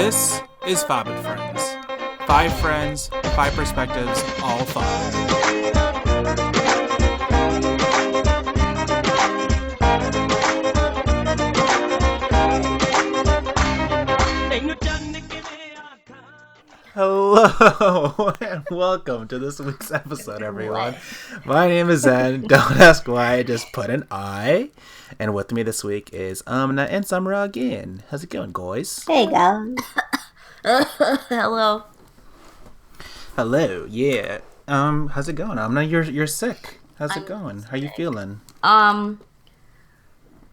This is Five and Friends. Five friends, five perspectives, all five. Hello and welcome to this week's episode, everyone. My name is Zen. Don't ask why, I just put an I. And with me this week is Amna and Samra again. How's it going, guys? Hey, guys. Hello. Hello, yeah. How's it going, Amna? You're sick. How's it going? How you feeling?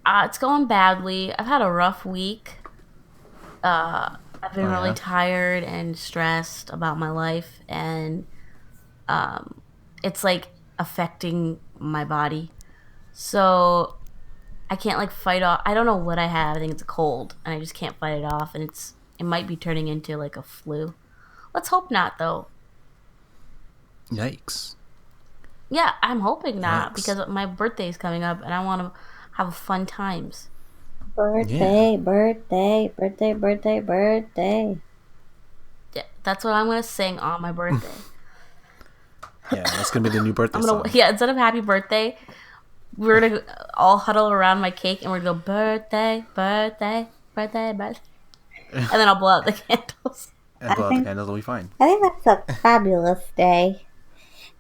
It's going badly. I've had a rough week. I've been really tired and stressed about my life, and it's like affecting my body. So I can't like fight off. I don't know what I have. I think it's a cold, and I just can't fight it off, and it might be turning into like a flu. Let's hope not, though. Yikes. Yeah, I'm hoping not, Yikes. because my birthday is coming up, and I want to have fun times. Birthday. Yeah, that's what I'm gonna sing on my birthday. Yeah, that's gonna be the new birthday song. Instead of happy birthday, we're gonna all huddle around my cake and we're gonna go birthday, birthday, birthday, birthday, and then I'll blow out the candles. And blow out the candles, will be fine. I think that's a fabulous day.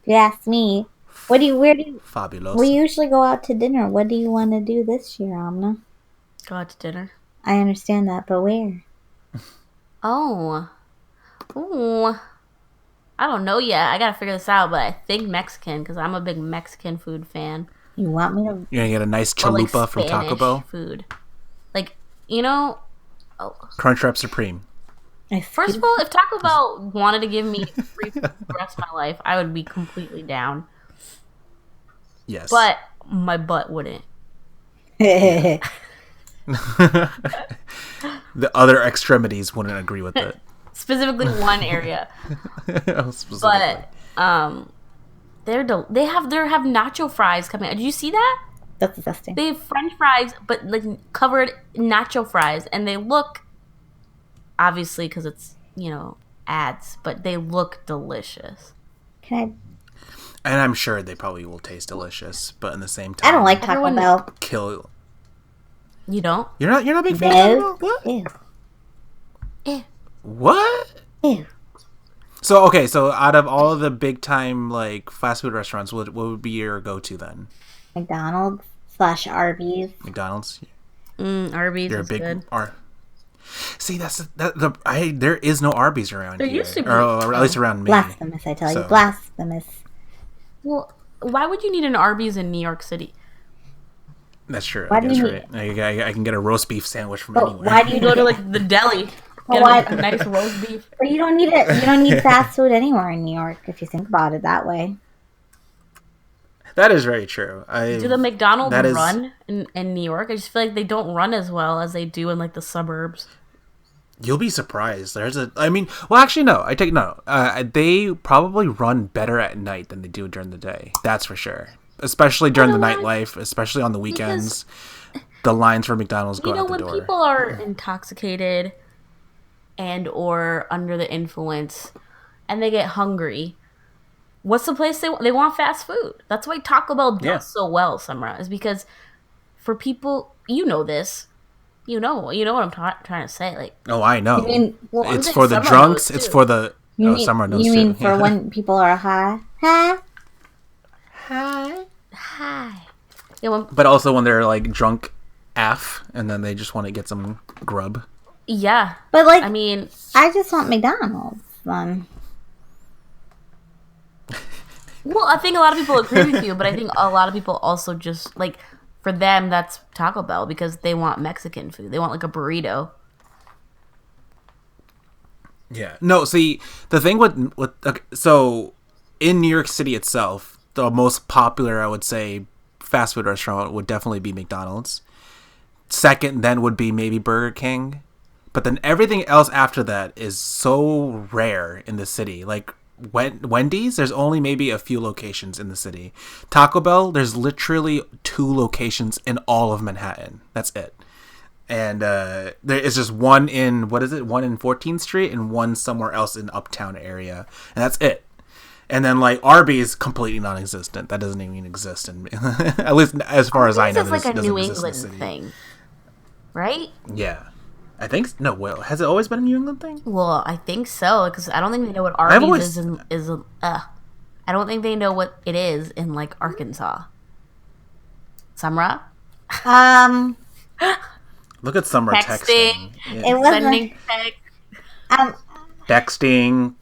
If you ask me, Fabulous. we usually go out to dinner. What do you want to do this year, Amna? Go out to dinner. I understand that, but where? Oh, ooh, I don't know yet. I gotta figure this out, but I think Mexican, because I'm a big Mexican food fan. You want me to? You're gonna get a nice Or, like, chalupa from Taco Spanish Bell. food, like, you know. Crunchwrap Supreme. First of all, if Taco Bell wanted to give me free food for the rest of my life, I would be completely down. Yes. But my butt wouldn't. The other extremities wouldn't agree with it. Specifically one area. Specifically. But they have nacho fries coming out. Did you see that? That's disgusting. They have French fries, but like covered nacho fries, and they look, obviously because it's ads, but they look delicious. Can And I'm sure they probably will taste delicious, but in the same I? time, I don't like Taco Everyone- Bell. kill. You don't? You're not a big fan of No. Taco Bell? What? Ew. Eh. What? Ew. So out of all of the big time like fast food restaurants, what would be your go-to then? McDonald's / Arby's. McDonald's. Arby's You're a is big good. See, there is no Arby's around There here, used to be. or at least around me. Blasphemous, I tell you. So- Blasphemous. Well, why would you need an Arby's in New York City? That's true. Why I do guess you right. I can get a roast beef sandwich from But anywhere. why do You go to like the deli, Well, get why- a nice roast beef. But you don't need it. You don't need fast food anywhere in New York if you think about it that way. That is very true. Do the McDonald's that is- run in New York? I just feel like they don't run as well as they do in like the suburbs. You'll be surprised. Actually, no. They probably run better at night than they do during the day. That's for sure. Especially during the know why? nightlife, especially on the weekends. The lines for McDonald's go out the When door. people are intoxicated and or under the influence and they get hungry, what's the place they want fast food? That's why Taco Bell does Yeah. so well, Summer, is because for people, this, what I'm trying to say. Like, Oh, I know. well, I'm It's saying for the Summer drunks. knows, It's too. for the. Summer knows you too. mean for when people are high? Huh? Hi. Yeah, But also when they're like drunk AF and then they just want to get some grub. yeah. But like, I mean, I just want McDonald's then. well, I think a lot of people agree with you, but I think a lot of people also just like, for them, that's Taco Bell because they want Mexican food. They want like a burrito. Yeah. No, see, the thing with okay, so in New York City itself, the most popular, I would say, fast food restaurant would definitely be McDonald's. Second then would be maybe Burger King. But then everything else after that is so rare in the city. Like Wendy's, there's only maybe a few locations in the city. Taco Bell, there's literally 2 locations in all of Manhattan. That's it. and there is just one in one in 14th Street and one somewhere else in Uptown area, and that's it. And then like Arby's completely non-existent. That doesn't even exist in at least as far as I know. It's like a New England thing, right? Yeah, I think no. Well, has it always been a New England thing? Well, I think so because I don't think they know what Arby's is. I don't think they know what it is in like Arkansas. Samra. Look at Summer texting. Yeah. It wasn't. Texting.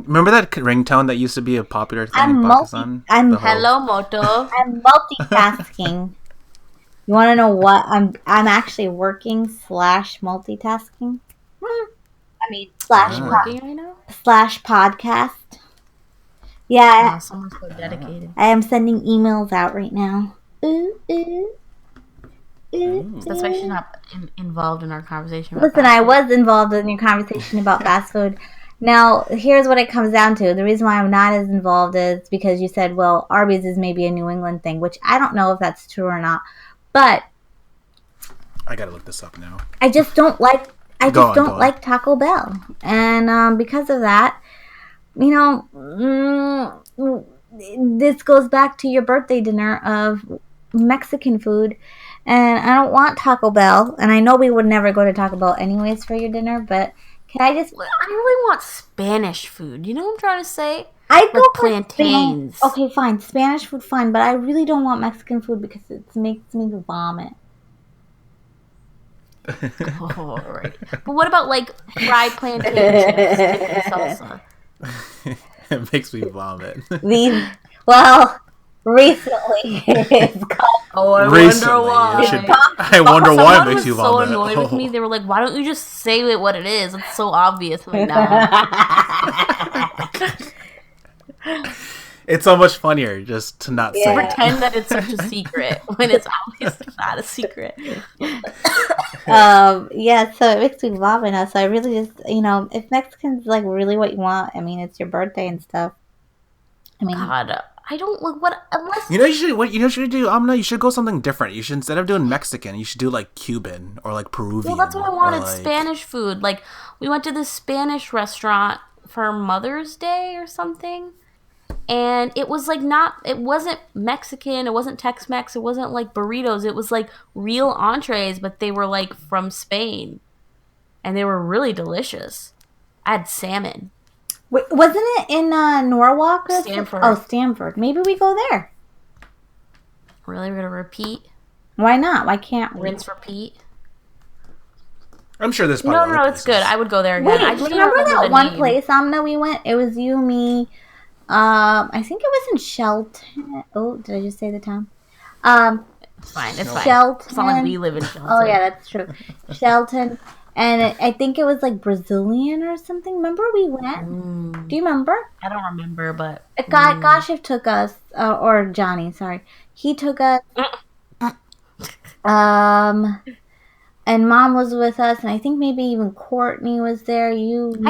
Remember that ringtone that used to be a popular thing in Pakistan? Hello, Moto. I'm multitasking. You want to know what? I'm actually working / multitasking. I mean / podcast. Yeah. Oh, someone's so dedicated. I am sending emails out right now. That's why she's not involved in our conversation. Listen, I was involved in your conversation about fast food. Now, here's what it comes down to. The reason why I'm not as involved is because you said, well, Arby's is maybe a New England thing, which I don't know if that's true or not. But I gotta look this up now. I just don't like. Don't like Taco Bell, and because of that, you know, this goes back to your birthday dinner of Mexican food. And I don't want Taco Bell. And I know we would never go to Taco Bell anyways for your dinner. But can I just... I really want Spanish food. You know what I'm trying to say? I go like plantains. Okay, fine. Spanish food, fine. But I really don't want Mexican food because it makes me vomit. Oh, right. But what about like fried plantain chips with salsa? It makes me vomit. Recently, it's called. Oh, I wonder why. I wonder why it makes you vomit. So annoyed with me. They were like, "Why don't you just say it what it is? It's so obvious." I'm like, nah. It's so much funnier just to not say. Pretend that it's such a secret when it's obviously not a secret. Yeah, so it makes me vomit now. So I really just, if Mexican's like really what you want, I mean, it's your birthday and stuff. I mean, God, I don't look what unless you should do. You should go something different. You should, instead of doing Mexican, you should do like Cuban or like Peruvian. Well, that's what I wanted. Spanish food. Like we went to this Spanish restaurant for Mother's Day or something. And it was like it wasn't Mexican, it wasn't Tex-Mex, it wasn't like burritos, it was like real entrees, but they were like from Spain. And they were really delicious. I had salmon. Wait, wasn't it in Norwalk? Or Stanford. Oh, Stanford. Maybe we go there. Really? We're going to repeat? Why not? Why can't we? Rinse, repeat? I'm sure there's probably No, it's good. I would go there again. Wait, I just remember that one place, Amna, we went? It was you, me... I think it was in Shelton. Oh, did I just say the town? It's fine. It's fine. Shelton. It's not like we live in Shelton. Oh, yeah, that's true. Shelton. And I think it was like Brazilian or something. Remember we went? Do you remember? I don't remember, but... Kashif took us, or Johnny, sorry. He took us. And Mom was with us, and I think maybe even Courtney was there. I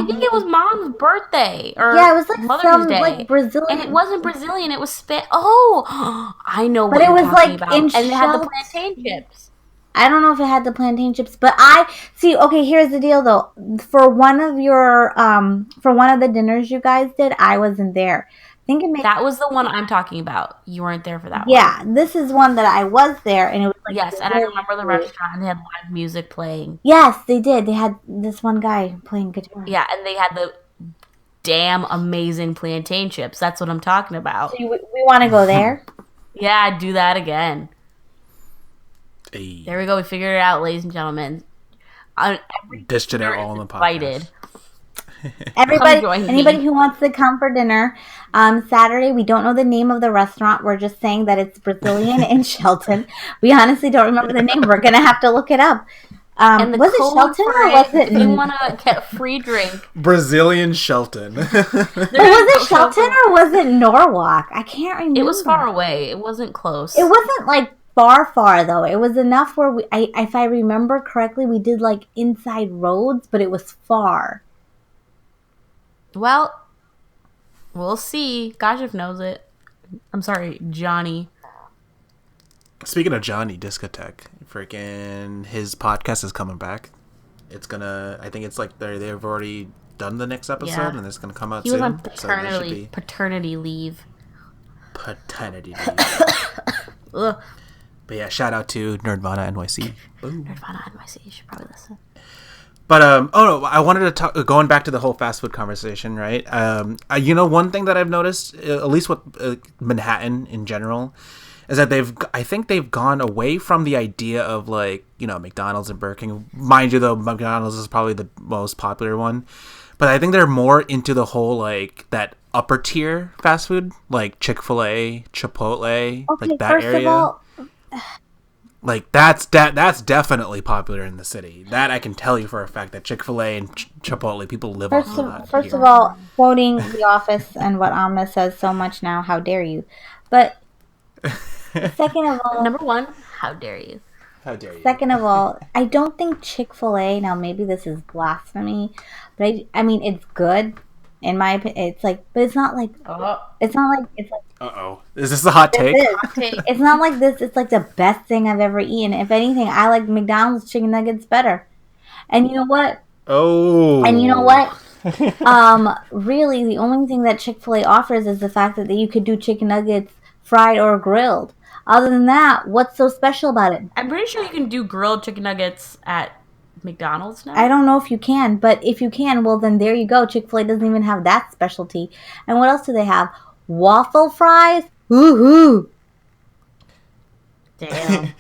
think it was Mom's birthday, or yeah, it was like Mother's Day. Like Brazilian, and it wasn't Brazilian. It was Oh, I know what you're talking about. And it had the plantain chips. I don't know if it had the plantain chips, but I see. Okay, here's the deal, though. For one of the dinners you guys did, I wasn't there. I think that was the one I'm talking about. You weren't there for that one. Yeah, this is one that I was there, and it was like... Yes, and I remember the restaurant, and they had live music playing. Yes, they did. They had this one guy playing guitar. Yeah, and they had the damn amazing plantain chips. That's what I'm talking about. So we want to go there? Yeah, I'd do that again. Hey. There we go. We figured it out, ladies and gentlemen. Dished it all on the podcast. Invited. Anybody who wants to come for dinner Saturday, we don't know the name of the restaurant. We're just saying that it's Brazilian in Shelton. We honestly don't remember the name. We're gonna have to look it up. And was it Shelton or was it? If you want to get a free drink, Brazilian Shelton. Was it Shelton or was it Norwalk? I can't remember. It was far away. It wasn't close. It wasn't like far though. It was enough where if I remember correctly, we did like inside roads, but it was far. Well, we'll see. Kashif knows it. I'm sorry, Johnny. Speaking of Johnny Discotheque, freaking his podcast is coming back. It's gonna. I think it's like they've already done the next episode, and it's gonna come out soon. He was on paternity leave. Paternity leave. But yeah, shout out to Nerdvana NYC. Nerdvana NYC, you should probably listen. But I wanted to talk. Going back to the whole fast food conversation, right? One thing that I've noticed, at least with Manhattan in general, is that I think they've gone away from the idea of like, McDonald's and Burger King. Mind you, though, McDonald's is probably the most popular one, but I think they're more into the whole like that upper tier fast food, like Chick-fil-A, Chipotle, like that area. Of all, like that's definitely popular in the city. That I can tell you for a fact that Chick-fil-A and Chipotle, people live off of that. First of all, quoting The Office and what Amna says so much now, how dare you? But second of all, number one, how dare you? How dare you? Second of all, I don't think Chick-fil-A. Now maybe this is blasphemy, but I mean it's good. In my opinion, it's like, but it's not like, it's like. Is this a hot take? It's not like this. It's like the best thing I've ever eaten. If anything, I like McDonald's chicken nuggets better. And you know what? Oh. And you know what? Really, the only thing that Chick-fil-A offers is the fact that you could do chicken nuggets fried or grilled. Other than that, what's so special about it? I'm pretty sure you can do grilled chicken nuggets at McDonald's now. I don't know if you can, but if you can, well then there you go. Chick-fil-A doesn't even have that specialty. And what else do they have? Waffle fries? Woohoo! Damn.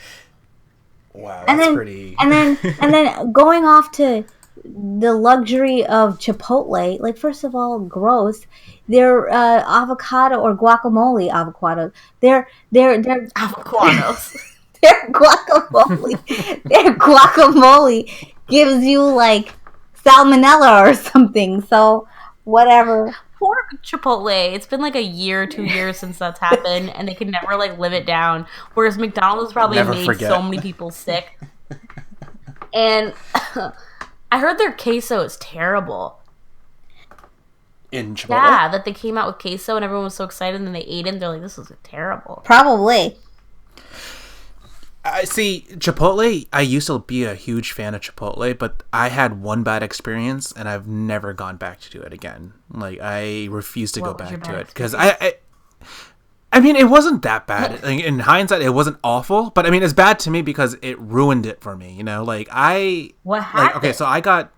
Wow, that's pretty. And then going off to the luxury of Chipotle, like first of all, gross. Their avocado or guacamole avocados. They're avocados. Their guacamole gives you like salmonella or something. So whatever. Poor Chipotle. It's been like a year, 2 years since that's happened, and they can never like live it down. Whereas McDonald's probably made so many people sick. And I heard their queso is terrible. In Chipotle? Yeah, that they came out with queso and everyone was so excited, and then they ate it and they're like, this is terrible. Probably. I see Chipotle. I used to be a huge fan of Chipotle, but I had one bad experience, and I've never gone back to do it again. Like I refuse to go back to it because I mean, it wasn't that bad. In hindsight, it wasn't awful, but I mean, it's bad to me because it ruined it for me. What happened? Like, okay, so I got.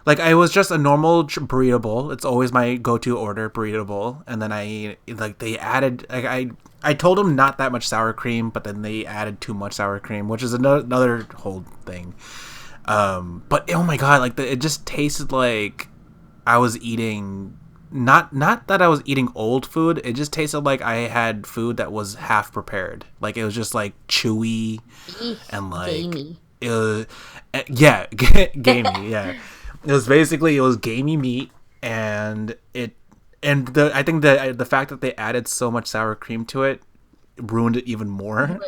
Like, I was just a normal burrito bowl. It's always my go-to order, burrito bowl. And then they added, I told them not that much sour cream, but then they added too much sour cream, which is another whole thing. But, oh my God, it just tasted like I was eating, not that I was eating old food. It just tasted like I had food that was half prepared. Like, it was just, chewy and, gamey. It was, yeah, gamey, yeah. It was gamey meat, and I think the fact that they added so much sour cream to it ruined it even more.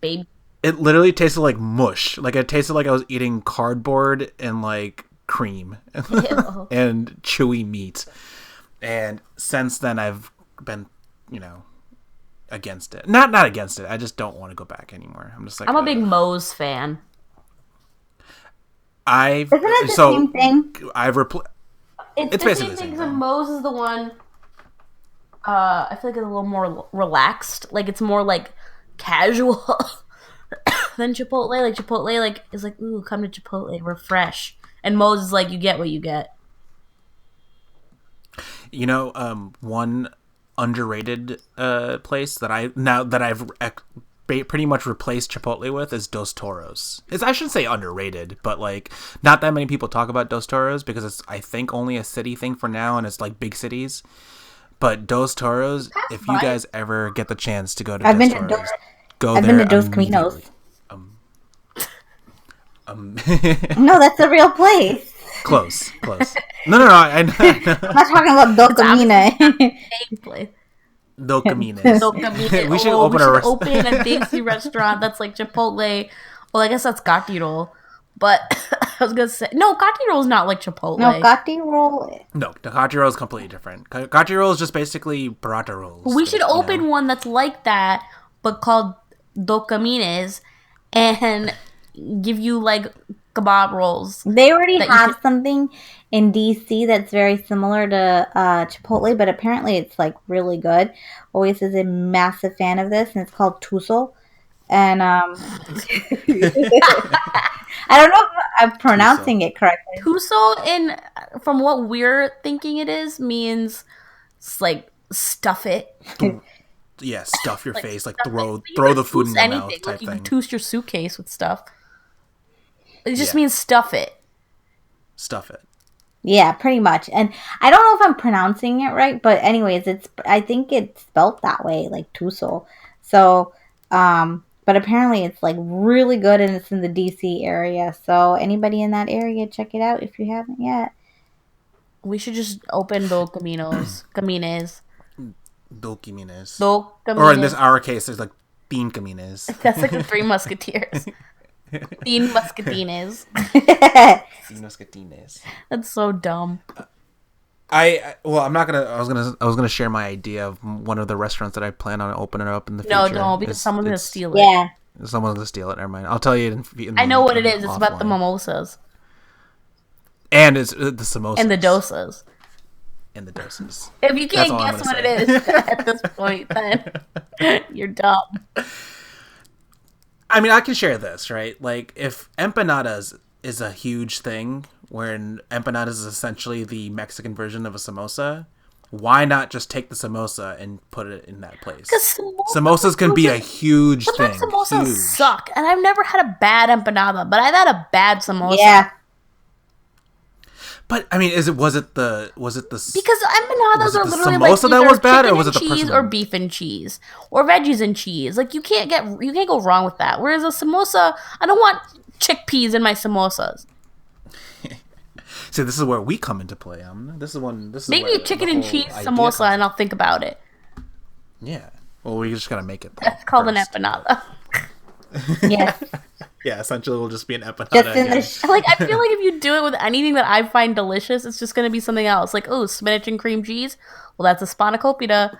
Baby. It literally tasted like mush. Like it tasted like I was eating cardboard and cream and chewy meat. And since then, I've been, against it. Not against it. I just don't want to go back anymore. I'm just like, I'm a big Moe's fan. Isn't it the same thing? It's basically the same thing. Moe's is the one. I feel like it's a little more relaxed. Like it's more casual than Chipotle. Like Chipotle is ooh, come to Chipotle, we're fresh. And Moe's is you get what you get. One underrated place that I've pretty much replaced Chipotle with is Dos Toros. I shouldn't say underrated, but not that many people talk about Dos Toros because it's I think only a city thing for now, and it's big cities. But Dos Toros, if you guys ever get the chance to go to Dos Toros, go there. I've been to Dos Caminos. No, that's a real place. Close. No. I'm not talking about Dos Caminos. Dos Caminos. We should open a fancy restaurant that's like Chipotle. Well, I guess that's Gatti Roll. But I was gonna say no. Gatti Roll is not like Chipotle. No, Gatti Roll. No, the Gatti Roll is completely different. Gatti Roll is just basically burrata rolls. We should open one that's like that, but called docamines, and give you like kebab rolls. They already have something in DC that's very similar to Chipotle, but apparently it's like really good. Always is a massive fan of this, and it's called Tuso. And I don't know if I'm pronouncing it correctly. Tuso, from what we're thinking it is, means it's like stuff it. Yeah, stuff your face, like throw the food in your mouth type like you thing. can toast your suitcase with stuff. It just means stuff it. Stuff it. Yeah, pretty much. And I don't know if I'm pronouncing it right, but anyways, I think it's spelt that way, like Tuso. So, but apparently it's like really good, and it's in the DC area. So anybody in that area, check it out if you haven't yet. We should just open Dos Camines. Dos Camines. Or in our case, there's like Tin Camines. That's like the Three Musketeers. Tin Muscatines. Tin Muscatines. That's so dumb. I'm not gonna. I was gonna share my idea of one of the restaurants that I plan on opening up in the future. No, don't, because someone's gonna steal it. Yeah. Someone's gonna steal it. Never mind. I'll tell you. I know what it is. It's about the mimosas. And it's the samosas. And the dosas. And the doses. If you can't guess what it is at this point, then you're dumb. I mean, I can share this, right? Like, if empanadas is a huge thing, wherein empanadas is essentially the Mexican version of a samosa, why not just take the samosa and put it in that place? Because samosas can be a huge thing. Samosas suck, and I've never had a bad empanada, but I've had a bad samosa. Yeah. But I mean, was it the because empanadas are literally samosa like that was bad, or was it the cheese or beef and cheese or veggies and cheese? Like you can't go wrong with that. Whereas a samosa, I don't want chickpeas in my samosas. See, this is where we come into play. Make me a chicken and cheese samosa, and I'll think about it. Yeah. Well, we just gotta make it. That's called an empanada. Yes. Yeah, essentially, it'll just be an empanada. Like, I feel like if you do it with anything that I find delicious, it's just going to be something else. Like, oh, spinach and cream cheese. Well, that's a spanakopita.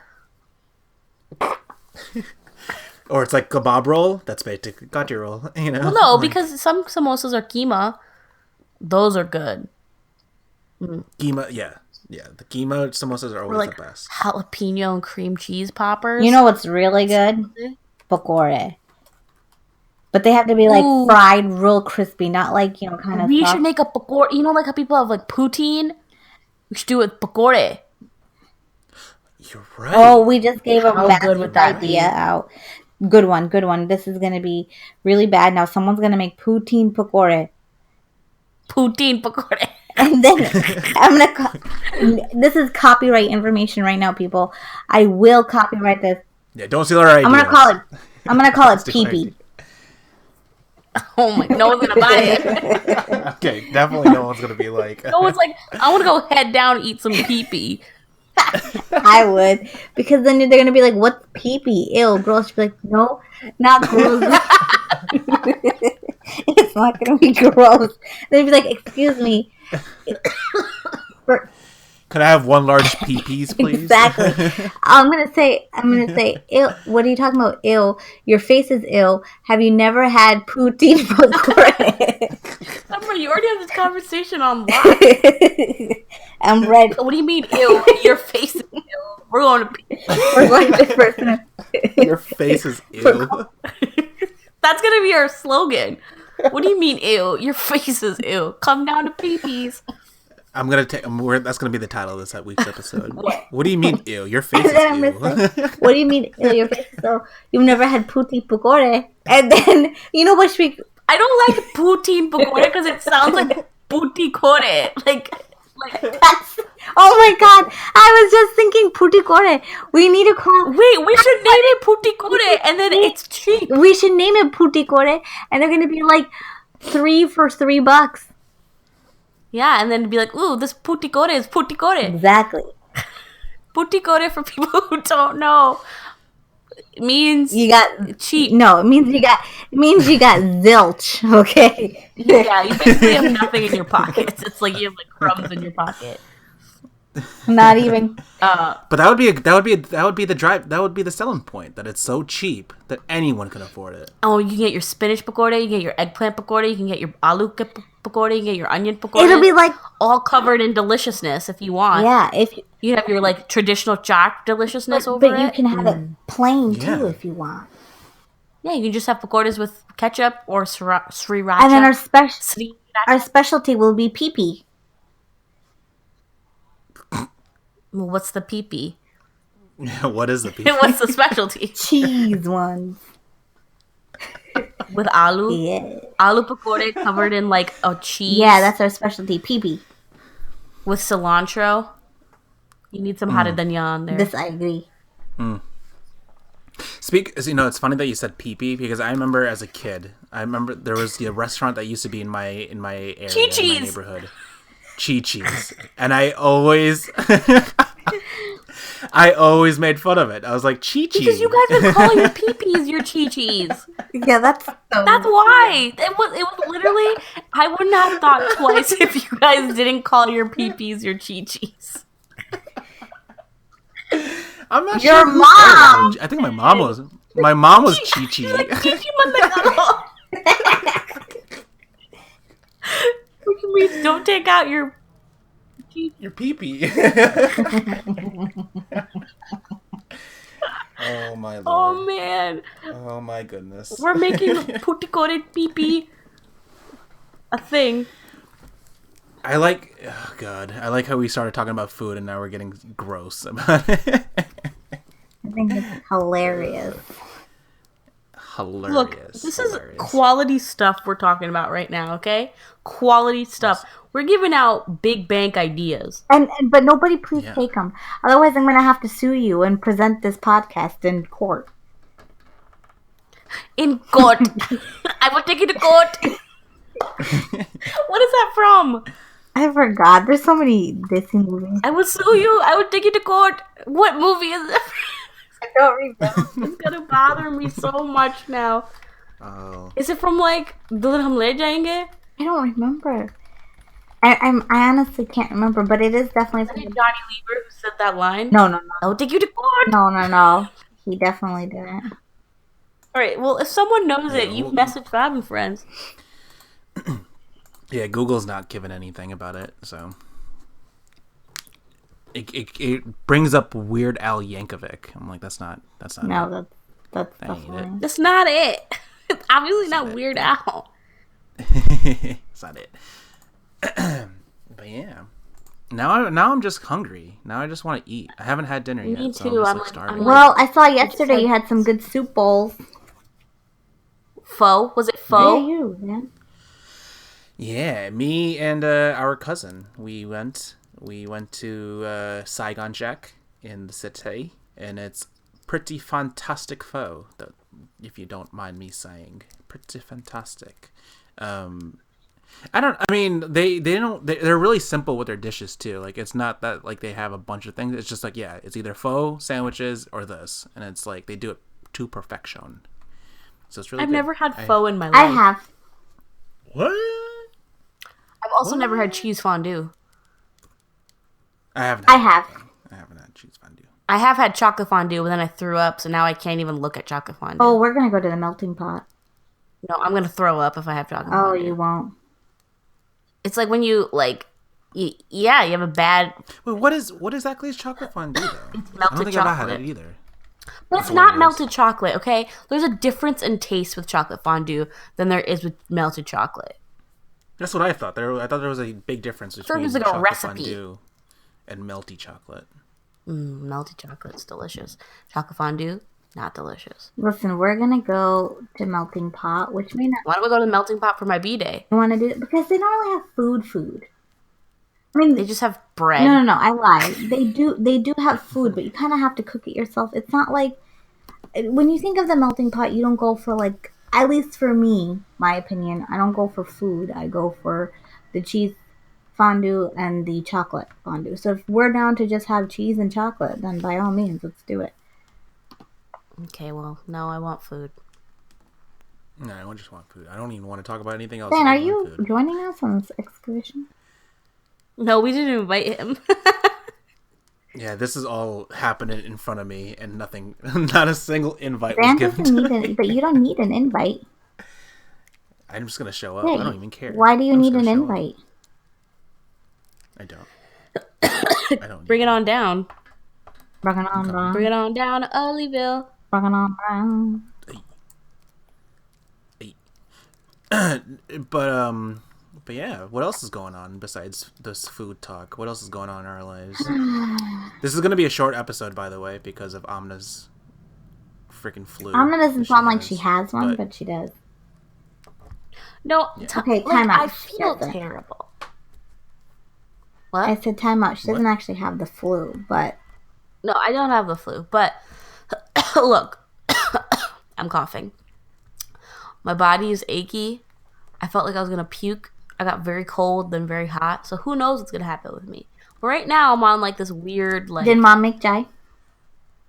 Or it's like kebab roll. That's basically gaji roll. You know. Well, no, because some samosas are keema. Those are good. Keema, yeah. The keema samosas are always the best. Jalapeno and cream cheese poppers. You know what's really good? Pakore. But they have to be like fried real crispy, not like, kind of We should make a pakore. You know, like how people have like poutine? We should do it with pakore. You're right. Oh, we just gave a massive idea out. Good one. This is going to be really bad. Now someone's going to make poutine pakore. Poutine pakore. And then I'm going to... This is copyright information right now, people. I will copyright this. Yeah, don't steal our ideas. I'm going to call it pee-pee. Oh my! No one's gonna buy it. Okay, definitely no one's gonna be like. No one's like, I want to go head down, eat some pee-pee. I would, because then they're gonna be like, "What's pee-pee? Ew, gross." She'd be like, "No, not gross." It's not gonna be gross. They'd be like, "Excuse me." Could I have one large pee-pees, please? Exactly. I'm gonna say, ill. What are you talking about? Ill. Your face is ill. Have you never had poutine pakore? Remember, you already have this conversation online. I'm ready. What do you mean ill? Your face is ill. We're going to person. Your face is ill. That's gonna be our slogan. What do you mean ill? Your face is ill. Come down to pee-pees. I'm gonna take. That's gonna be the title of this week's episode. What do you mean, ew? Your face is ew. What do you mean, ew? Your face is so. You've never had poutine pakore, and then you know what? I don't like poutine pakore because it sounds like puti kore. Like that's. Oh my god! I was just thinking puti kore. We need to call. Wait, we should name it puti kore, and then it's cheap. We should name it puti kore, and they're gonna be like $3 for $3. Yeah, and then be like, ooh, this puti kore is puti kore. Exactly. Puti kore, for people who don't know, means you got cheap. No, it means you got zilch. Okay. Yeah, you basically have nothing in your pockets. It's like you have like crumbs in your pocket. Not even. But that would be the selling point, that it's so cheap that anyone can afford it. Oh, you can get your spinach pakora, you can get your eggplant pakora, you can get your aloo pakora, you can get your onion pakora. It'll be like all covered in deliciousness if you want. Yeah, if you have your like traditional chaat deliciousness over it. But you can have it plain too if you want. Yeah, you can just have pakoras with ketchup or sriracha. And then our specialty will be pee-pee. Well, what's the pee-pee? What is the pee-pee? What's the specialty? Cheese ones. With aloo? Yeah. Aloo pakora covered in like a cheese. Yeah, that's our specialty. Pee-pee. With cilantro. You need some hara dhania on there. This I agree. It's funny that you said pee-pee, because I remember as a kid, there was a restaurant that used to be in my area, in my neighborhood. Chi-Chi's. And I always made fun of it. I was like, Chi-Chi's. Because you guys would call your pee-pees your Chi-Chi's. Yeah, that's why. It was literally, I wouldn't have thought twice if you guys didn't call your pee-pees your Chi-Chi's. I'm not your sure. Mom! I think my mom was Chi-Chi. Like, Chi-Chi Mandagalo. Which means don't take out your pee-pee. Oh my lord. Oh man. Oh my goodness. We're making putti-coated pee-pee a thing. I like how we started talking about food and now we're getting gross about it. I think it's hilarious. Look, this is quality stuff we're talking about right now, okay? Quality stuff. We're giving out big bank ideas. But nobody please take them. Otherwise, I'm going to have to sue you and present this podcast in court. In court. I will take you to court. What is that from? I forgot. There's so many Disney movies. I will sue you. I will take you to court. What movie is that? I don't remember. It's gonna bother me so much now. Oh. Is it from like Dulhan Hum Le Jayenge? I don't remember. I honestly can't remember, but it is definitely Johnny Lever who said that line. No. I will take you to court. No. He definitely didn't. All right. Well, if someone knows it, you message Fab and Friends. Yeah, Google's not giving anything about it, so it brings up Weird Al Yankovic. I'm like, that's not No, it. that's definitely. That's not it. It's obviously not Weird Al. That's not it. But yeah, now I'm just hungry. Now I just want to eat. I haven't had dinner yet. Me so too. I'm just starving. Well, I saw yesterday you had some good soup bowls. Pho? Was it pho? Yeah, you. Yeah. Yeah, me and our cousin, we went to Saigon Jack in the city, and it's pretty fantastic pho, if you don't mind me saying. Pretty fantastic. They're really simple with their dishes too. Like, it's not that like they have a bunch of things. It's just like, yeah, it's either pho, sandwiches, or this, and it's like they do it to perfection. So it's really I've good. never had pho in my life. I have. What? I've also never had cheese fondue. I haven't had cheese fondue. I have had chocolate fondue, but then I threw up, so now I can't even look at chocolate fondue. Oh, we're gonna go to the melting pot. No, I'm gonna throw up if I have chocolate Oh, fondue. you won't. It's like when you you have a bad. Wait, what exactly is chocolate fondue though? It's melted I don't think chocolate. I've had it either. But it's not melted chocolate, okay? There's a difference in taste with chocolate fondue than there is with melted chocolate. That's what I thought. I thought there was a big difference between there's like a chocolate recipe. fondue and melty chocolate. Melted chocolate's delicious. Chocolate fondue, not delicious. Listen, we're gonna go to melting pot, which may not. Why don't we go to the melting pot for my B-day? You want to do it because they don't really have food. I mean, They just have bread. No, I lied. They do have food, but you kind of have to cook it yourself. It's not like when you think of the melting pot, you don't go for like, at least for me, my opinion, I don't go for food. I go for the cheese fondue and the chocolate fondue. So if we're down to just have cheese and chocolate, then by all means, let's do it. Okay, well, no, I want food. No, I just want food. I don't even want to talk about anything else. Dan, other are than you food. joining us on this excursion? No, we didn't invite him. Yeah, this is all happening in front of me, and nothing, not a single invite Van was given doesn't to need me. it, but you don't need an invite. I'm just gonna show up. Yeah, I don't even care. why do you I'm just need gonna an show up. invite? I don't. I don't. Bring need it on down. Bring it on down. Bring it on down to Elleville. Bring it on down. But yeah, what else is going on besides this food talk? What else is going on in our lives? This is gonna be a short episode, by the way, because of Amna's freaking flu. Amna doesn't sound like she has one, but she does. No, okay, time out. I feel terrible. What? I said time out. She doesn't actually have the flu, but... No, I don't have the flu, but... Look. I'm coughing. My body is achy. I felt like I was going to puke. I got very cold, then very hot. So who knows what's going to happen with me. But right now, I'm on, like, this weird, like... Did Mom make chai?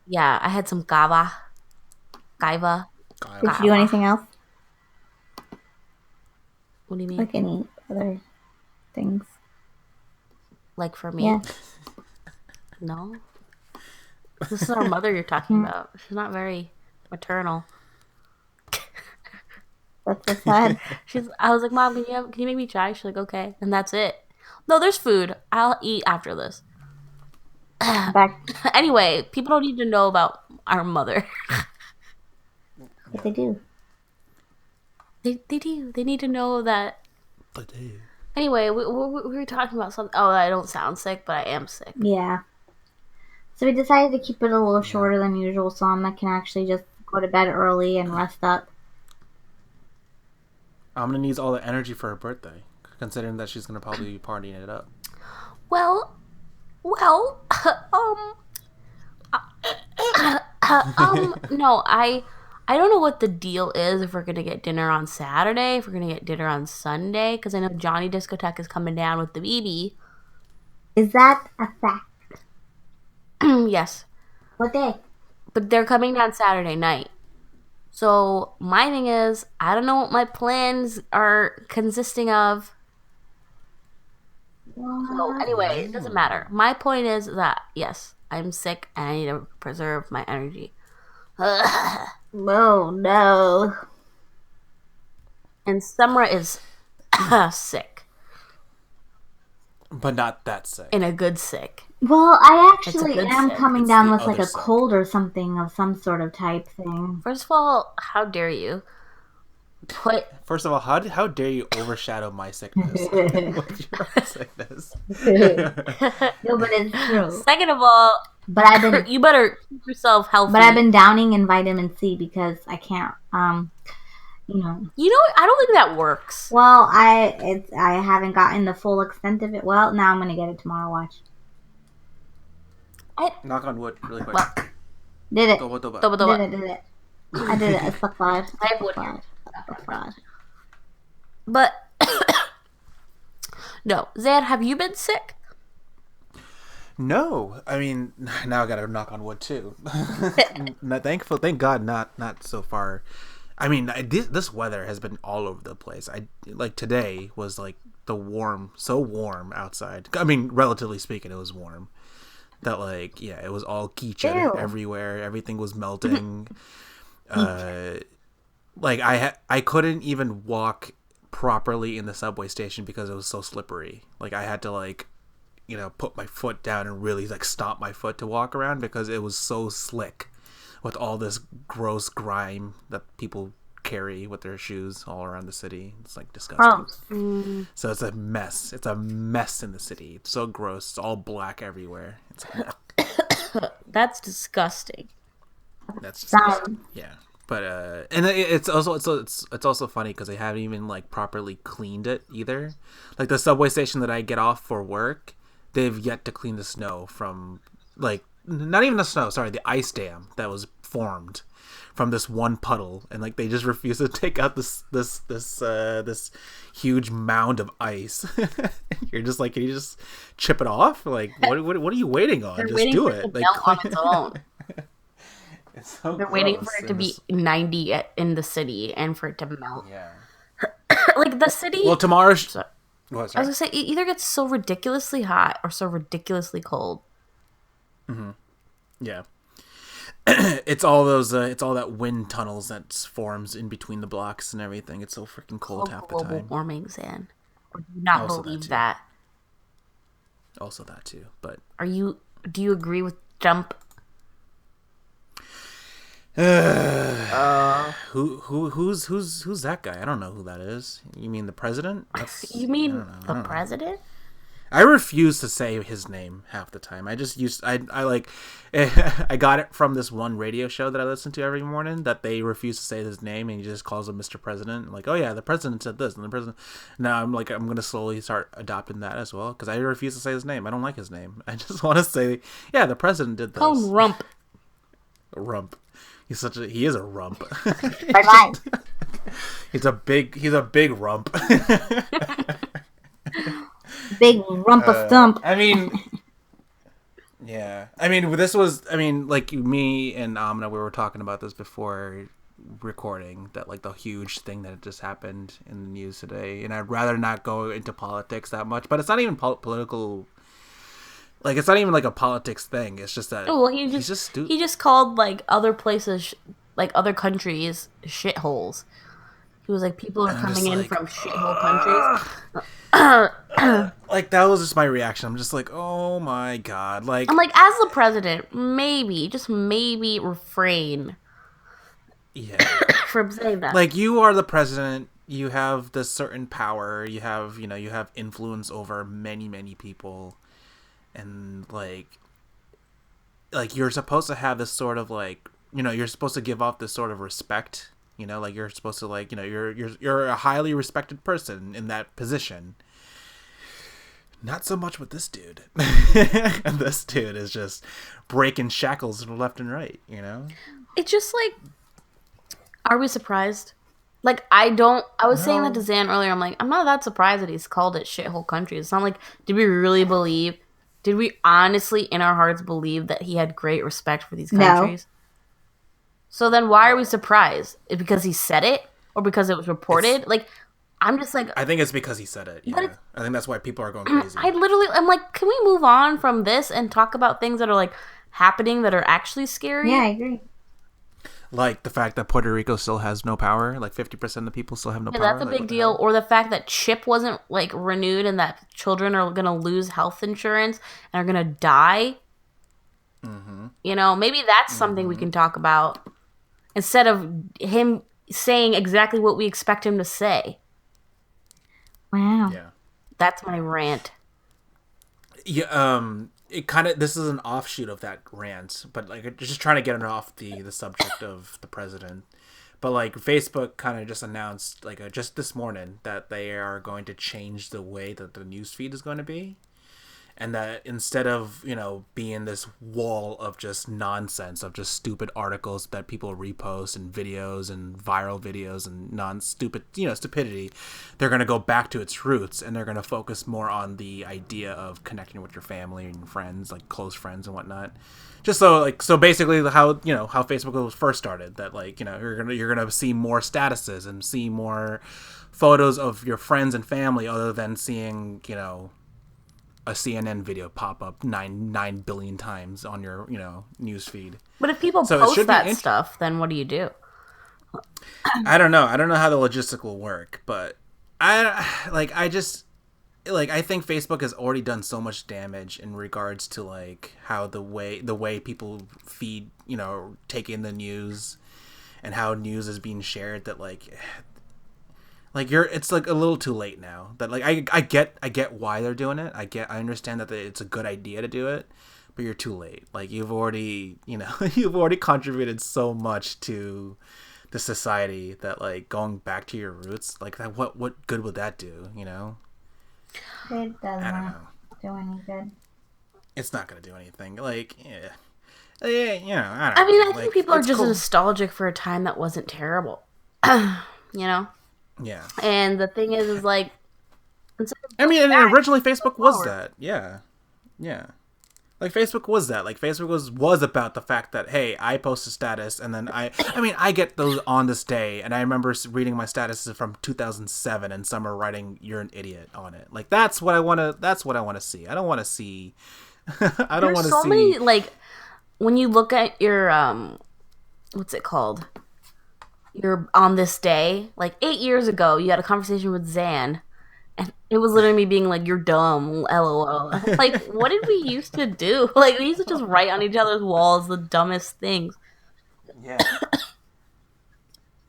Yeah, I had some kava. Kaiva. Did you do anything else? What do you mean? Like any other things? Like for me? Yeah. No. This is our mother you're talking about. She's not very maternal. That's so sad. I was like, Mom, can you make me chai? She's like, okay. And that's it. No, there's food. I'll eat after this. Anyway, people don't need to know about our mother. But they do. They do. They need to know that. But they... Anyway, we were talking about something. Oh, I don't sound sick, but I am sick. Yeah. So we decided to keep it a little shorter than usual so Amna can actually just go to bed early and rest up. Amna needs all the energy for her birthday, considering that she's gonna probably be partying it up. Well, no, I don't know what the deal is if we're going to get dinner on Saturday, if we're going to get dinner on Sunday, because I know Johnny Discotheque is coming down with the BB. Is that a fact? Yes. What day? But they're coming down Saturday night. So my thing is, I don't know what my plans are consisting of. So anyway, it doesn't matter. My point is that, yes, I'm sick and I need to preserve my energy. Oh, no. And Summer is sick. But not that sick. In a good sick. Well, I actually am sick. coming It's down the with like a sick. cold or something of some sort of type thing. First of all, how dare you put... First of all, how dare you overshadow my sickness with your sickness? No, but it's true. Second of all, But I've been you better keep yourself healthy. But I've been downing in vitamin C because I can't, You know, I don't think that works. Well, I haven't gotten the full extent of it. Well, now I'm gonna get it tomorrow. Watch. Knock on wood, really quick. Well, Did it? Toba, toba. Did it? I did it. It's the fraud. I have wood here. Fraud. But no, Zan, have you been sick? No, I mean, now I gotta knock on wood too. Thank God, not so far. I mean, this weather has been all over the place. Like today was like so warm outside. I mean, relatively speaking, it was warm. That like, yeah, it was all quiche everywhere. Everything was melting. Like I couldn't even walk properly in the subway station because it was so slippery. Like I had to like, put my foot down and really like stomp my foot to walk around because it was so slick with all this gross grime that people carry with their shoes all around the city. It's like disgusting. So it's a mess. It's a mess in the city. It's so gross. It's all black everywhere. It's like, That's disgusting. that's disgusting. Yeah. But and it's also funny because they haven't even like properly cleaned it either. Like the subway station that I get off for work, they've yet to clean the snow from like not even the snow, sorry, the ice dam that was formed from this one puddle, and like they just refuse to take out this huge mound of ice. You're just like, can you just chip it off? Like what are you waiting on? They're just waiting do for it. to Like melt on its own. It's so They're gross. waiting for it to be 90 in the city and for it to melt. Yeah. Like the city. Well, tomorrow. Sorry. What, I was gonna say it either gets so ridiculously hot or so ridiculously cold. Yeah. It's all those. It's all that wind tunnels that forms in between the blocks and everything. It's so freaking cold half the time. Global warming, Zan. Or do you not believe that? Also that too, but do you agree with Trump? Who's that guy? I don't know who that is. You mean the president? You mean the president? I refuse to say his name half the time. I got it from this one radio show that I listen to every morning that they refuse to say his name and he just calls him Mr. President. I'm like, oh yeah, the president said this and the president. Now I'm going to slowly start adopting that as well because I refuse to say his name. I don't like his name. I just want to say, yeah, the president did this. Call him Rump. Rump. He is a rump. Bye-bye. He's a big rump. Big rump of thump. I mean, yeah. I mean, like me and Amna, we were talking about this before recording, that like the huge thing that just happened in the news today. And I'd rather not go into politics that much, but it's not even political. Like, it's not even like a politics thing. It's just that he just called like other places, like other countries, shitholes. He was like, people are coming in from shithole countries. Like, that was just my reaction. I'm just like, oh my god. Like, I'm like, as the president, maybe refrain. Yeah. From saying that. Like, you are the president. You have this certain power. You have influence over many, many people. And like you're supposed to have this sort of like, you're supposed to give off this sort of respect, like you're supposed to like, you're a highly respected person in that position. Not so much with this dude. And this dude is just breaking shackles left and right, It's just like, are we surprised? Like, saying that to Zan earlier, I'm like, I'm not that surprised that he's called it shithole country. It's not like, did we honestly in our hearts believe that he had great respect for these countries? No. So then why are we surprised? Is it because he said it? Or because it was reported? I'm just like... I think it's because he said it, yeah. I think that's why people are going crazy. I'm like, can we move on from this and talk about things that are, like, happening that are actually scary? Yeah, I agree. Like the fact that Puerto Rico still has no power, like 50% of the people still have no power. That's a big deal. Or the fact that CHIP wasn't like renewed and that children are going to lose health insurance and are going to die. Mm-hmm. Maybe that's something we can talk about instead of him saying exactly what we expect him to say. Wow. Yeah. That's my rant. Yeah. This is an offshoot of that rant, but like just trying to get it off the subject of the president. But like Facebook kind of just announced like just this morning that they are going to change the way that the newsfeed is going to be, and that instead of being this wall of just nonsense, of just stupid articles that people repost and videos and viral videos and stupidity, they're going to go back to its roots and they're going to focus more on the idea of connecting with your family and friends, like close friends and whatnot. Just so basically how Facebook was first started, that like you're gonna see more statuses and see more photos of your friends and family other than seeing a CNN video pop up 9 billion times on your news feed. But if people post that stuff, then what do you do? I don't know how the logistics will work, but I think Facebook has already done so much damage in regards to like how the way people feed, take in the news and how news is being shared, that it's like a little too late now. That like I get why they're doing it. I understand that it's a good idea to do it, but you're too late. Like you've already contributed so much to the society that like going back to your roots, like that what good would that do, It does not do any good. It's not gonna do anything. Like, yeah, I don't know. I think people are just nostalgic for a time that wasn't terrible. Yeah. And the thing is like, originally Facebook was that. Yeah. Like Facebook was that. Like Facebook was about the fact that, hey, I post a status and then I get those on this day, and I remember reading my statuses from 2007 and some are writing "you're an idiot" on it. Like that's what I want to see. I don't want to see I don't want to so see many, like, when you look at your what's it called? Your on this day, like 8 years ago, you had a conversation with Zan, and it was literally me being like, "You're dumb, lol." Like, what did we used to do? Like, we used to just write on each other's walls the dumbest things. Yeah.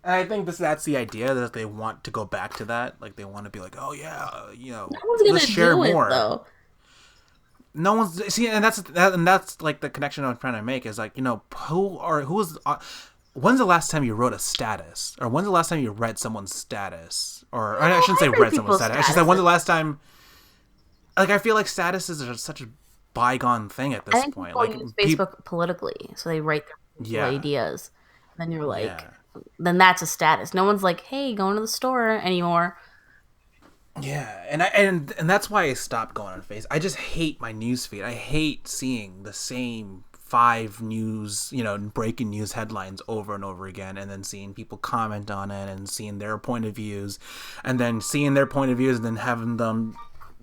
And I think that's the idea, that they want to go back to that. Like, they want to be like, oh yeah, No one's gonna let's share do more. it though. No one's see, and that's like the connection I'm trying to make is like, who's. When's the last time you wrote a status, or when's the last time you read someone's status, or I shouldn't say read someone's status. I should say when's the last time. Like, I feel like statuses are such a bygone thing at this point. Like, use Facebook politically, so they write their ideas. And then you're like, then that's a status. No one's like, hey, going to the store anymore. Yeah, and that's why I stopped going on Facebook. I just hate my newsfeed. I hate seeing the same 5 news, breaking news headlines over and over again, and then seeing people comment on it and seeing their point of views, and then seeing their point of views and then having them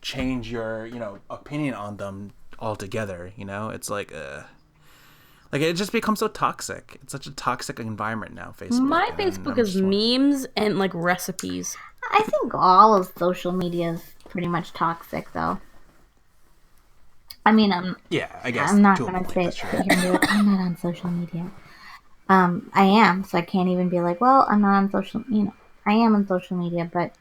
change your, opinion on them altogether. It's like it just becomes so toxic. It's such a toxic environment now, Facebook. My Facebook is memes and like recipes. I think all of social media is pretty much toxic, though. I mean, I guess I'm not gonna say I'm not on social media. I am, so I can't even be like, well, I'm not on social. I am on social media, but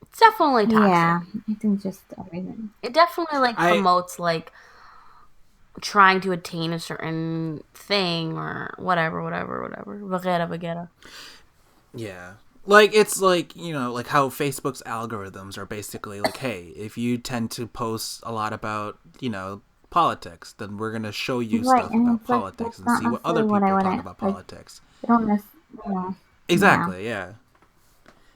it's definitely toxic. Yeah, I think just everything. It definitely promotes like trying to attain a certain thing or whatever. Vagera. Yeah. Like, it's like, like how Facebook's algorithms are basically like, hey, if you tend to post a lot about, politics, then we're going to show you stuff about politics and see what other people talk about politics. Exactly, yeah.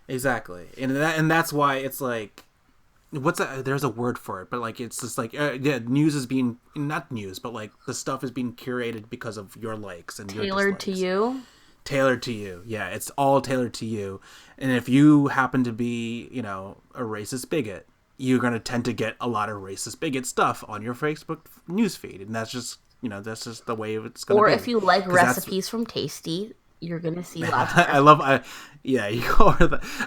Exactly. And that's why it's like, there's a word for it, but like, it's just like, news is being, not news, but like the stuff is being curated because of your likes and your dislikes. Tailored to you. Yeah, it's all tailored to you. And if you happen to be, a racist bigot, you're going to tend to get a lot of racist bigot stuff on your Facebook newsfeed. And that's just, the way it's going to be. Or if you like recipes from Tasty, you're going to see lots of I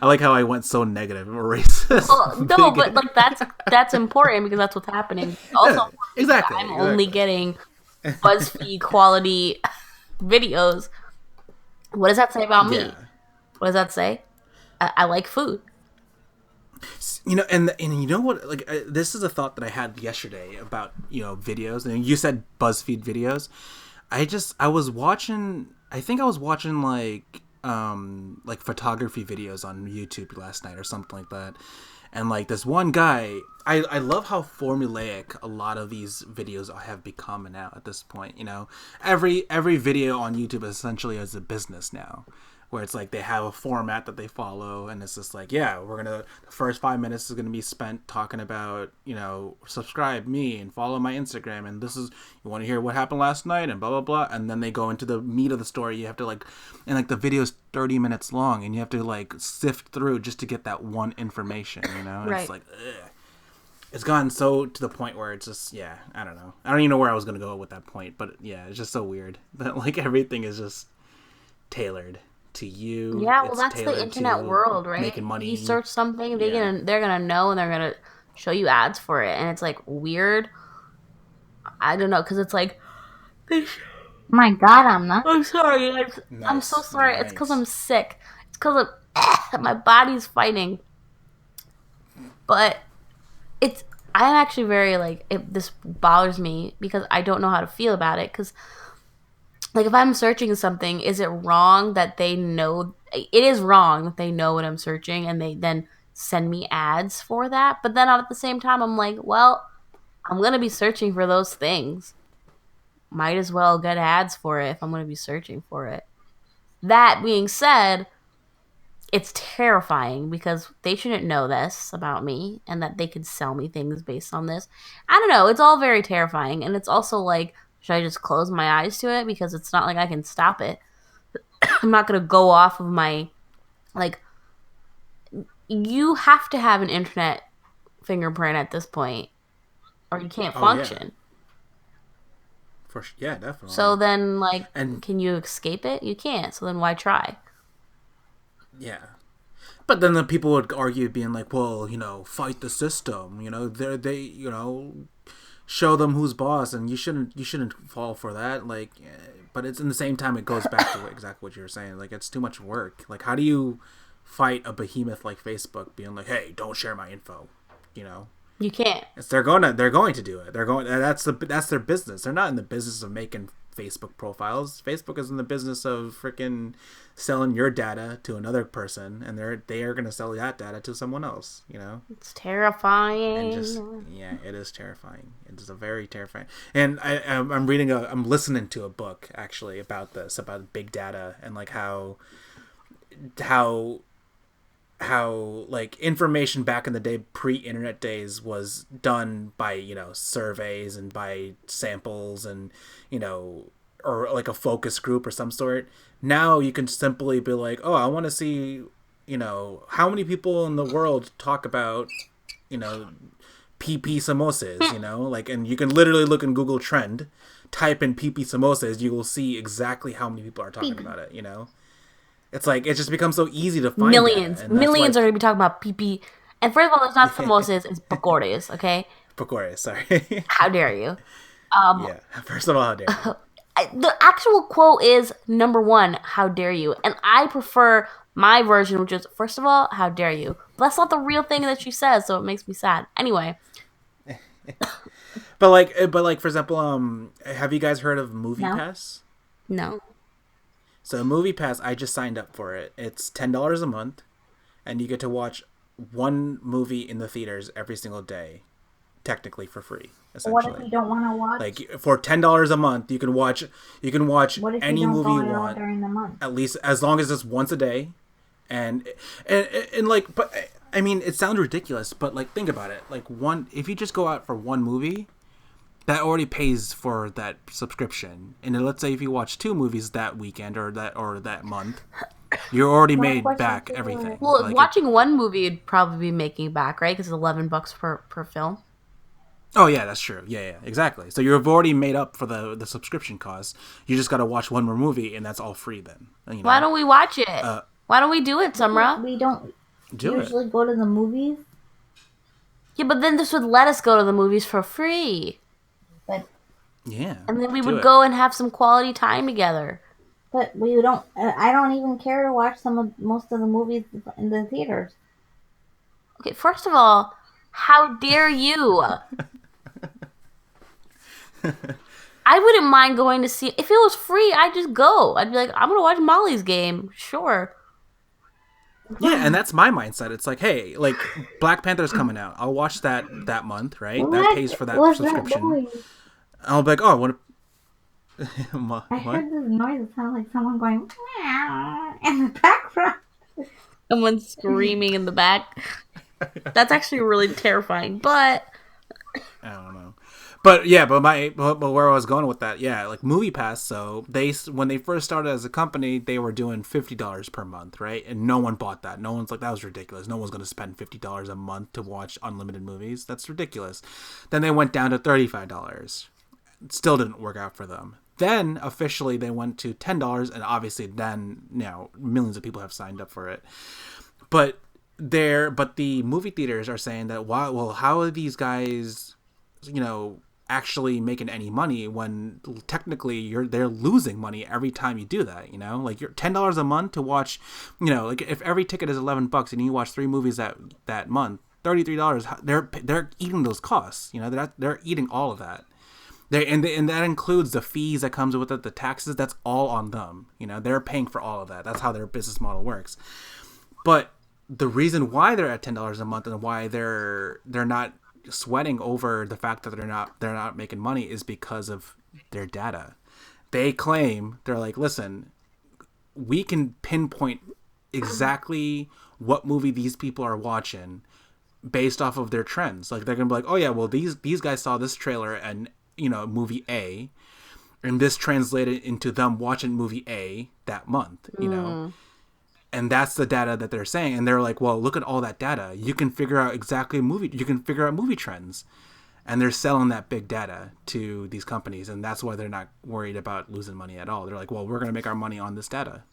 like how I went so negative and racist. Well, no, but like that's important because that's what's happening. Also, exactly. I'm only getting BuzzFeed quality videos. What does that say about me? Yeah. What does that say? I like food. And you know what? Like, this is a thought that I had yesterday about videos. And you said BuzzFeed videos. I was watching like photography videos on YouTube last night or something like that. And like this one guy, I love how formulaic a lot of these videos have become now at this point. Every video on YouTube essentially is a business now, where it's like they have a format that they follow, and it's just like, the first 5 minutes is gonna be spent talking about, subscribe me and follow my Instagram, and this is, you want to hear what happened last night and blah blah blah, and then they go into the meat of the story. You have to and like the video's 30 minutes long, and you have to like sift through just to get that one information. Right. It's like, ugh. It's gotten so to the point where it's just, I don't know. I don't even know where I was gonna go with that point, but it's just so weird that like everything is just tailored to you. Yeah, well, that's the internet world, right? Making money. You search something, they're gonna know, and they're gonna show you ads for it, and it's like weird. I don't know, because it's like, my God, I'm not. I'm sorry. I'm so sorry. Nice. It's because I'm sick. It's because my body's fighting. But I'm actually very this bothers me because I don't know how to feel about it. Because like, if I'm searching something, is it wrong that they know? It is wrong that they know what I'm searching and they then send me ads for that. But then at the same time, I'm like, well, I'm going to be searching for those things. Might as well get ads for it if I'm going to be searching for it. That being said, it's terrifying because they shouldn't know this about me and that they could sell me things based on this. I don't know. It's all very terrifying. And it's also like, should I just close my eyes to it? Because it's not like I can stop it. I'm not going to go off of my, you have to have an internet fingerprint at this point, or you can't function. Yeah, definitely. So then, like, can you escape it? You can't. So then why try? Yeah. But then the people would argue being like, well, fight the system. They show them who's boss, and you shouldn't fall for that. Like, but it's in the same time, it goes back to exactly what you were saying. Like, it's too much work. Like, how do you fight a behemoth like Facebook being like, hey, don't share my info? You can't. They're going to do it. That's their business. They're not in the business of making Facebook profiles. Facebook is in the business of freaking selling your data to another person, and they are going to sell that data to someone else. It's terrifying. And it is terrifying. It is a very terrifying. And I'm listening to a book actually about big data and like how like information back in the day, pre-internet days, was done by surveys and by samples and or like a focus group or some sort. Now you can simply be like, oh, I want to see how many people in the world talk about PP samosas, like, and you can literally look in Google Trend, type in PP samosas, you will see exactly how many people are talking about it. It's like, it just becomes so easy to find. Millions are going to be talking about PP. And first of all, it's not samosas, it's pakores, okay? Pakores, sorry. How dare you? First of all, how dare you? The actual quote is, number one, how dare you? And I prefer my version, which is, first of all, how dare you? But that's not the real thing that she says, so it makes me sad. Anyway. But like, for example, have you guys heard of MoviePass? No. So MoviePass, I just signed up for it. It's $10 a month, and you get to watch one movie in the theaters every single day, technically for free. Essentially. What if you don't want to watch? Like, for $10 a month, you can watch any movie you want during the month? At least as long as it's once a day, and like, but I mean, it sounds ridiculous, but like, think about it. Like, if you just go out for one movie, that already pays for that subscription. And then let's say if you watch two movies that weekend or that month, you already made back everything. Well, like, watching one movie, you'd probably be making back, right? Because it's $11 per film. Oh yeah, that's true. Yeah, exactly. So you've already made up for the subscription cost. You just got to watch one more movie, and that's all free then. Why don't we watch it? Why don't we do it, Sumra? We don't usually go to the movies. Yeah, but then this would let us go to the movies for free. But yeah, and then we would go and have some quality time together. But we don't. I don't even care to watch most of the movies in the theaters. Okay, first of all, how dare you? I wouldn't mind going to see. If it was free, I'd just go. I'd be like, I'm gonna watch Molly's Game. Sure. Yeah, and that's my mindset. It's like, hey, like, Black Panther's coming out. I'll watch that month, right? That pays for that subscription. I'll be like, oh, what? I heard this noise. It sounded like someone going in the background. Someone screaming in the back. That's actually really terrifying, but I don't know. But yeah, but where I was going with that, yeah, like MoviePass. So when they first started as a company, they were doing $50 per month, right? And no one bought that. No one's like, that was ridiculous. No one's going to spend $50 a month to watch unlimited movies. That's ridiculous. Then they went down to $35. It still didn't work out for them. Then officially they went to $10, and obviously then millions of people have signed up for it. But the movie theaters are saying that, wow, well, how are these guys, actually making any money when technically they're losing money every time you do that? Like, you're $10 a month to watch, like, if every ticket is $11 and you watch 3 movies that month, $33, they're eating those costs. They're eating all of that. And that includes the fees that comes with it, the taxes. That's all on them. They're paying for all of that. That's how their business model works. But the reason why they're at $10 a month and why they're not sweating over the fact that they're not making money is because of their data. They claim, they're like, listen, we can pinpoint exactly what movie these people are watching based off of their trends. Like, they're gonna be like, oh yeah, well, these guys saw this trailer and movie A, and this translated into them watching movie A that month. And that's the data that they're saying. And they're like, well, look at all that data. You can figure out exactly you can figure out movie trends. And they're selling that big data to these companies. And that's why they're not worried about losing money at all. They're like, well, we're going to make our money on this data.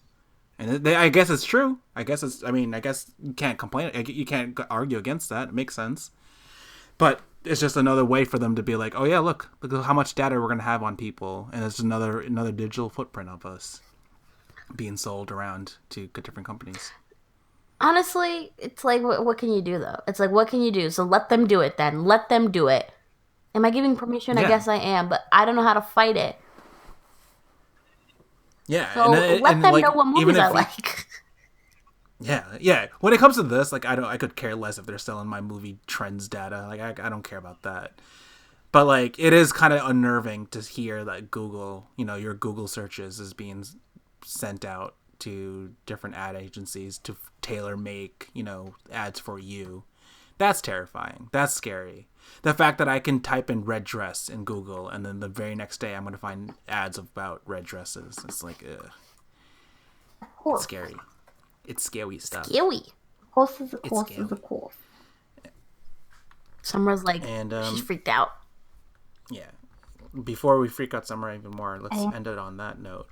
And I guess it's true. I guess you can't complain. You can't argue against that. It makes sense. But it's just another way for them to be like, oh yeah, look at how much data we're going to have on people. And it's another digital footprint of us being sold around to different companies. Honestly, it's like, what can you do, though? It's like, what can you do? So let them do it then. Let them do it. Am I giving permission? Yeah. I guess I am, but I don't know how to fight it. Yeah. So let them know what movies I like. Yeah. When it comes to this, like, I could care less if they're selling my movie trends data. Like, I don't care about that. But, like, it is kind of unnerving to hear that Google, your Google searches is being sent out to different ad agencies to tailor make, ads for you. That's terrifying. That's scary. The fact that I can type in red dress in Google and then the very next day I'm going to find ads about red dresses. It's like, ugh. It's scary. It's scary stuff. Scary. Horse is a course. Summer's like, she's freaked out. Yeah. Before we freak out Summer even more, let's end it on that note.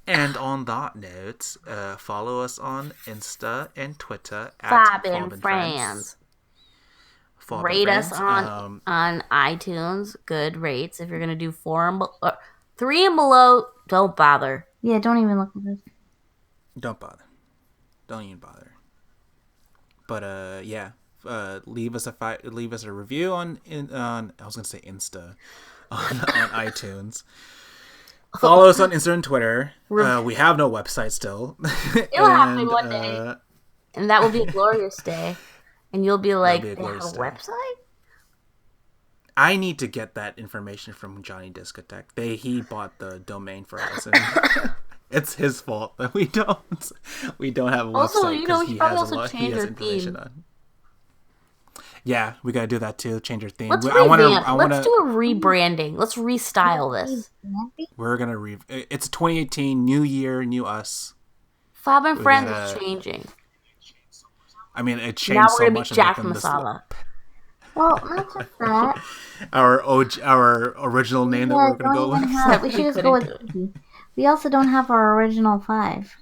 And on that note, follow us on Insta and Twitter at FabinFriends. Rate us on iTunes. Good rates. If you're gonna do 3 and below, don't bother. Yeah, don't even look at this. Don't bother. Don't even bother. But yeah. Leave us a review on I was gonna say Insta on iTunes. Follow us on Insta and Twitter. We have no website still. It'll happen one day, and that will be a glorious day. And you'll be like, "They have a website?" I need to get that information from Johnny Discotheque. He bought the domain for us. And it's his fault that we don't have a website. Also, he probably changed our theme. Yeah, we gotta do that too. Change our theme. Let's do a rebranding. Let's restyle this. We're gonna It's 2018, new year, new us. FabinFriends is changing. I mean, it changed so much. Now we're gonna be Jack Masala. Well, not just that. Our original name that we're gonna go with. We should just go with. We also don't have our original 5.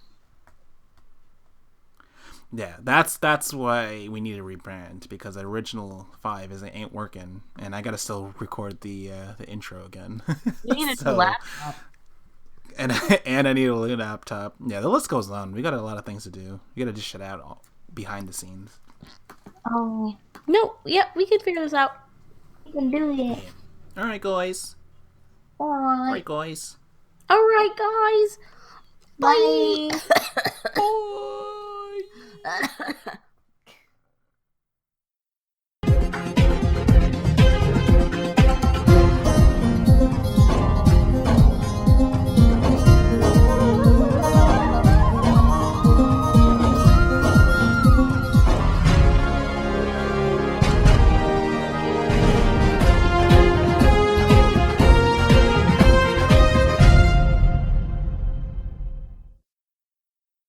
Yeah, that's why we need to rebrand, because the original 5 ain't working, and I gotta still record the intro again. You need a new laptop. And I need a new laptop. Yeah, the list goes on. We got a lot of things to do. We gotta just shut out behind the scenes. Oh no! Yeah, we can figure this out. We can do it. Yeah. All right, guys. All right, guys. All right, guys. Bye. Bye.